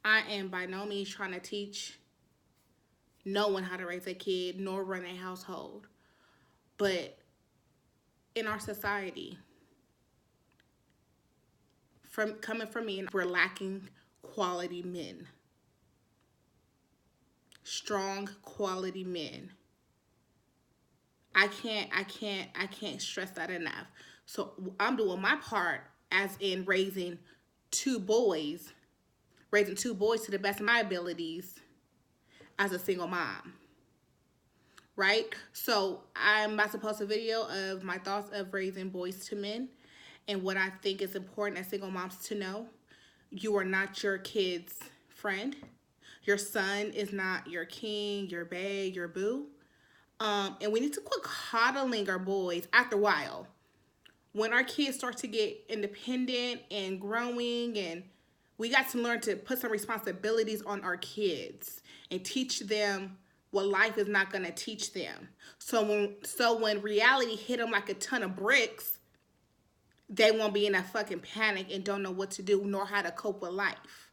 I am by no means trying to teach no one how to raise a kid nor run a household. But in our society, from coming from me, we're lacking quality men. Strong quality men. I can't stress that enough. So I'm doing my part as in raising two boys to the best of my abilities as a single mom. Right? So I'm about to post a video of my thoughts of raising boys to men and what I think is important as single moms to know. You are not your kid's friend. Your son is not your king, your bae, your boo. And we need to quit coddling our boys after a while. When our kids start to get independent and growing, and we got to learn to put some responsibilities on our kids and teach them what life is not going to teach them. So when reality hit them like a ton of bricks, they won't be in a fucking panic and don't know what to do nor how to cope with life.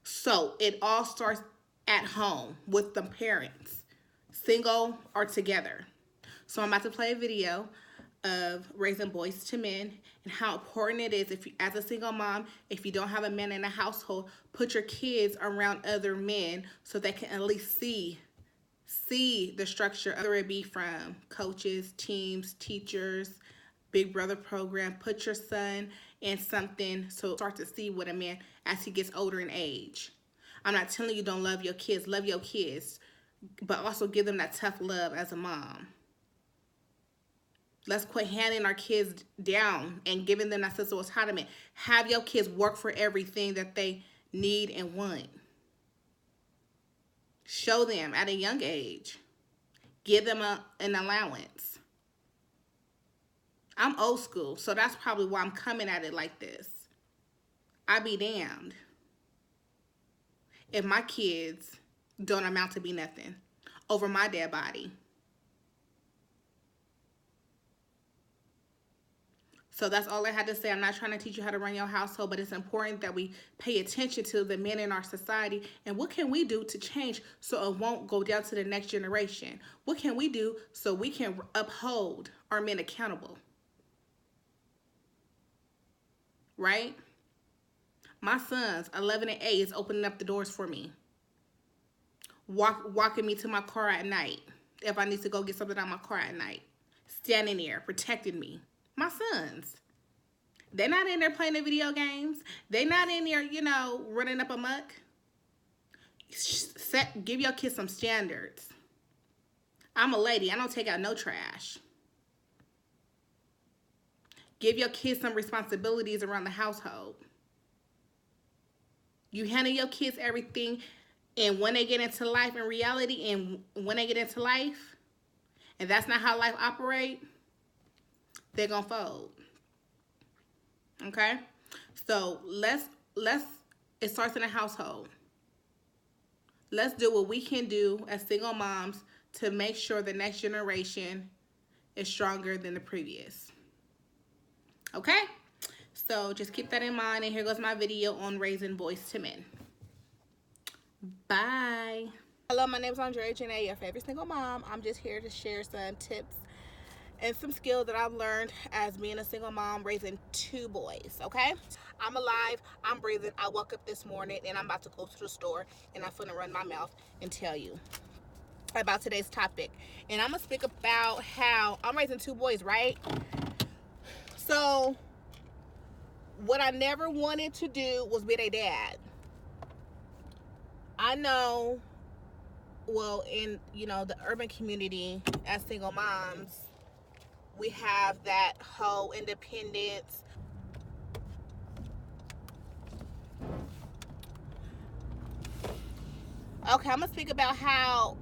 So it all starts at home with the parents, single or together. So I'm about to play a video of raising boys to men and how important it is, if you, as a single mom, if you don't have a man in the household, put your kids around other men so they can at least see the structure, whether it be from coaches, teams, teachers, Big Brother program. Put your son in something so start to see what a man as he gets older in age. I'm not telling you don't love your kids, but also give them that tough love as a mom. Let's quit handing our kids down and giving them that sense of autonomy. Have your kids work for everything that they need and want. Show them at a young age. Give them an allowance. I'm old school, so that's probably why I'm coming at it like this. I be damned if my kids don't amount to be nothing over my dead body. So that's all I had to say. I'm not trying to teach you how to run your household, but it's important that we pay attention to the men in our society and what can we do to change so it won't go down to the next generation. What can we do so we can uphold our men accountable? Right? My sons, 11 and 8, is opening up the doors for me. Walking me to my car at night if I need to go get something out of my car at night. Standing there, protecting me. My sons. They're not in there playing the video games. They're not in there, running up amok. Give your kids some standards. I'm a lady. I don't take out no trash. Give your kids some responsibilities around the household. You handle your kids everything, and when they get into life in reality, and when they get into life, and that's not how life operates, they're gonna fold. Okay? So it starts in the household. Let's do what we can do as single moms to make sure the next generation is stronger than the previous. Okay? So just keep that in mind, and here goes my video on raising boys to men. Bye. Hello, my name is Andrea Janae, your favorite single mom. I'm just here to share some tips and some skills that I've learned as being a single mom raising two boys, okay? I'm alive, I'm breathing. I woke up this morning and I'm about to go to the store and I'm finna run my mouth and tell you about today's topic. And I'm gonna speak about how I'm raising two boys, right? So, what I never wanted to do was be their dad. I know, well, in, the urban community as single moms, we have that whole independence. Okay, I'm going to speak about how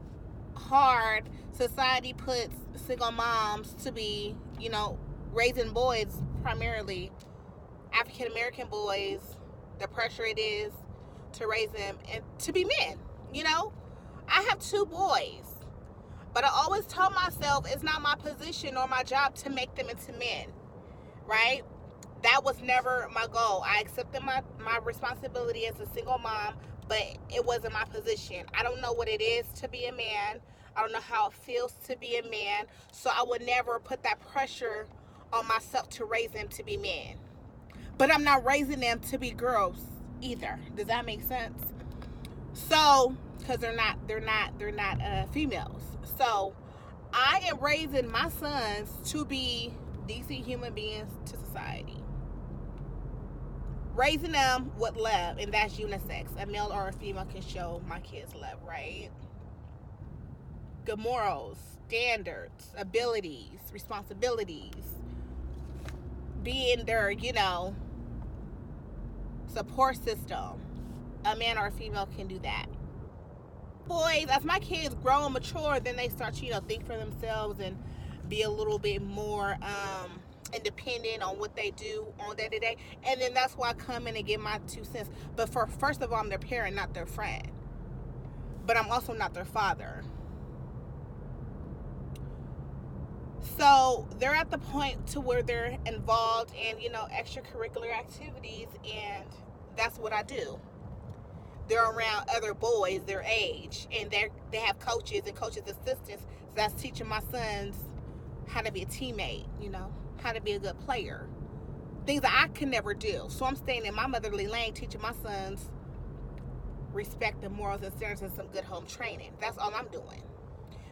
hard society puts single moms to be, raising boys, primarily African American boys, the pressure it is to raise them and to be men, I have two boys. But I always tell myself it's not my position or my job to make them into men, right? That was never my goal. I accepted my responsibility as a single mom, but it wasn't my position. I don't know what it is to be a man. I don't know how it feels to be a man. So I would never put that pressure on myself to raise them to be men. But I'm not raising them to be girls either. Does that make sense? So, because they're not females. So I am raising my sons to be decent human beings to society. Raising them with love, and that's unisex. A male or a female can show my kids love, right? Good morals, standards, abilities, responsibilities. Being their, support system. A man or a female can do that. Boys, as my kids grow and mature, then they start to, think for themselves and be a little bit more independent on what they do on day to day. And then that's why I come in and give my 2 cents. But first of all, I'm their parent, not their friend. But I'm also not their father. So they're at the point to where they're involved in, extracurricular activities, and that's what I do. They're around other boys their age, and they have coaches and coaches assistants. So that's teaching my sons how to be a teammate, how to be a good player. Things that I can never do. So I'm staying in my motherly lane, teaching my sons respect and morals and standards and some good home training. That's all I'm doing.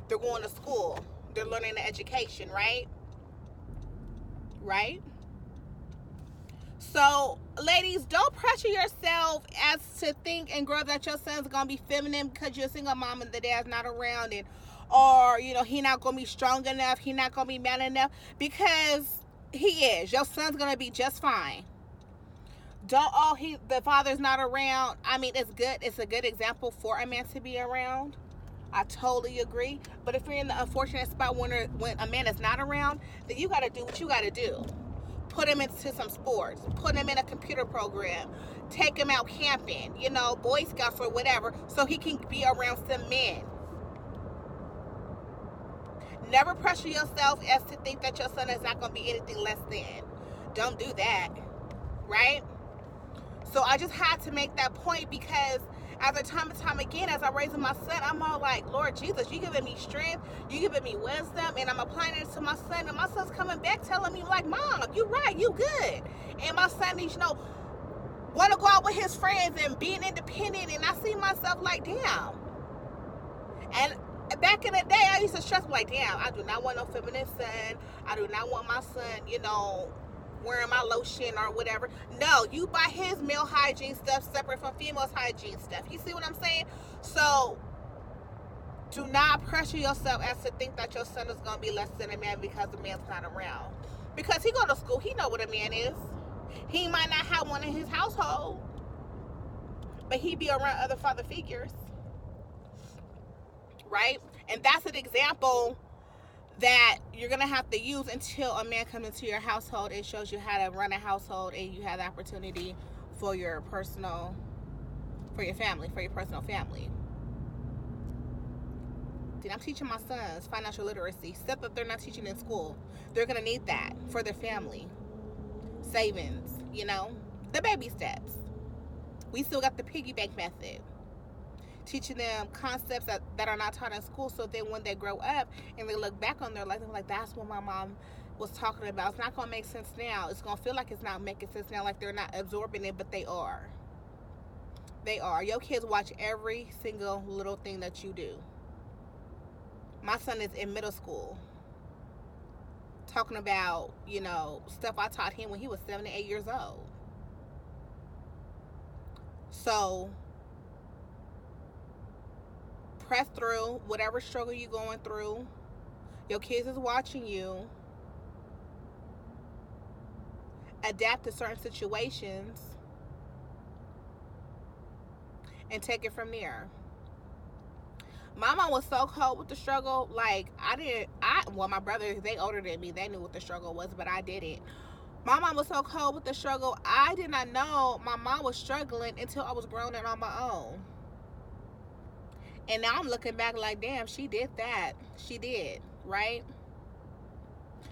They're going to school. They're learning the education, right? Right? So, ladies, don't pressure yourself as to think and grow up that your son's going to be feminine because you're a single mom and the dad's not around, and or, he not going to be strong enough, he not going to be man enough, because he is. Your son's going to be just fine. The father's not around. I mean, it's good. It's a good example for a man to be around. I totally agree. But if you're in the unfortunate spot when a man is not around, then you got to do what you got to do. Put him into some sports. Put him in a computer program. Take him out camping, Boy Scouts or whatever, so he can be around some men. Never pressure yourself as to think that your son is not going to be anything less than. Don't do that, right? So I just had to make that point because as time and time again, as I'm raising my son, I'm all like, Lord Jesus, you giving me strength, you giving me wisdom, and I'm applying it to my son, and my son's coming back telling me, like, Mom, you right, you good. And my son is, want to go out with his friends and being independent, and I see myself like, damn. And back in the day, I used to stress, like, damn, I do not want no feminine son. I do not want my son, wearing my lotion or whatever. No, you buy his male hygiene stuff separate from female hygiene stuff. You see what I'm saying? So do not pressure yourself as to think that your son is going to be less than a man because the man's not around. Because he go to school, he know what a man is. He might not have one in his household, but he be around other father figures, right? And that's an example that you're going to have to use until a man comes into your household and shows you how to run a household, and you have the opportunity for your personal family. I'm teaching my sons financial literacy, stuff that they're not teaching in school. They're going to need that for their family. Savings, the baby steps. We still got the piggy bank method. Teaching them concepts that are not taught in school, so then when they grow up and they look back on their life, they're like, that's what my mom was talking about. It's not going to make sense now. It's going to feel like it's not making sense now, like they're not absorbing it, but they are. They are. Your kids watch every single little thing that you do. My son is in middle school, talking about, stuff I taught him when he was 7 to 8 years old. So press through whatever struggle you're going through. Your kids is watching you. Adapt to certain situations and take it from there. My mom was so cold with the struggle. Like, my brothers, they older than me, they knew what the struggle was, but I didn't. My mom was so cold with the struggle. I did not know my mom was struggling until I was grown and on my own. And now I'm looking back like, damn, she did that. She did, right?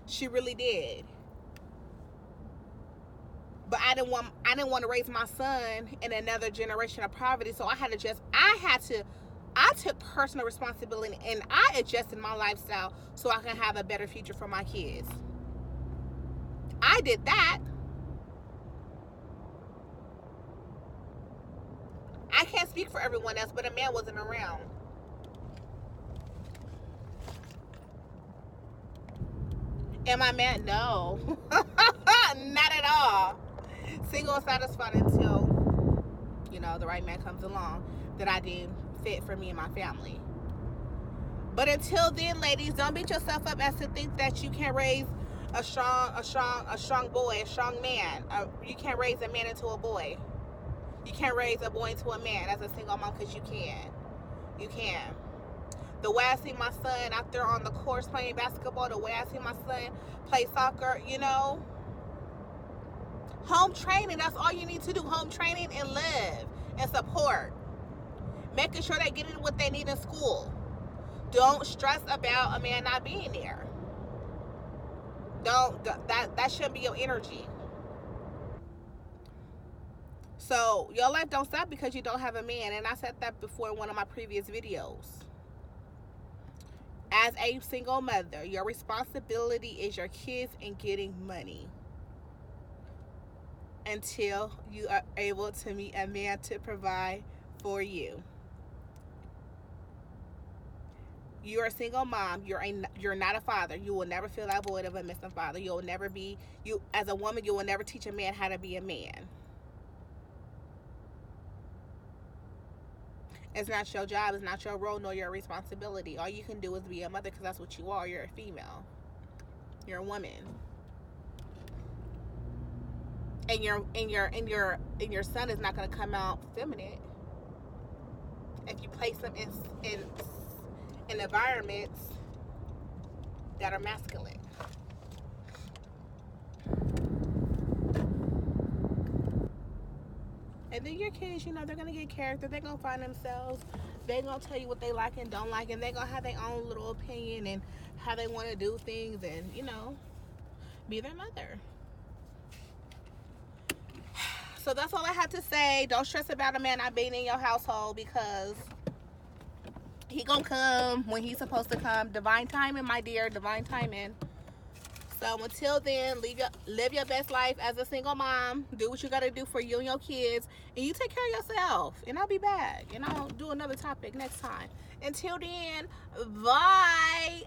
She really did. But I didn't want to raise my son in another generation of poverty. So I took personal responsibility and I adjusted my lifestyle so I can have a better future for my kids. I did that. I can't speak for everyone else, but a man wasn't around. Am I mad? No. Not at all. Single and satisfied until, you know, the right man comes along that I deem fit for me and my family. But until then, ladies, don't beat yourself up as to think that you can't raise a strong boy, a strong man. You can't raise a man into a boy. You can't raise a boy into a man as a single mom, because you can. You can. The way I see my son out there on the course playing basketball, the way I see my son play soccer, you know, home training, that's all you need to do. Home training and love and support. Making sure they're getting what they need in school. Don't stress about a man not being there. That shouldn't be your energy. So your life don't stop because you don't have a man. And I said that before in one of my previous videos. As a single mother, your responsibility is your kids and getting money until you are able to meet a man to provide for you. You're a single mom. You're not a father. You will never fill that void of a missing father. As a woman, you will never teach a man how to be a man. It's not your job. It's not your role nor your responsibility. All you can do is be a mother, because that's what you are. You're a female. You're a woman. And your son is not going to come out feminine if you place him in environments that are masculine. And then your kids, you know, they're going to get character. They're going to find themselves. They're going to tell you what they like and don't like. And they're going to have their own little opinion and how they want to do things. And, you know, be their mother. So that's all I have to say. Don't stress about a man not being in your household, because he going to come when he's supposed to come. Divine timing, my dear. Divine timing. So until then, live your best life as a single mom. Do what you got to do for you and your kids. And you take care of yourself. And I'll be back. And I'll do another topic next time. Until then, bye.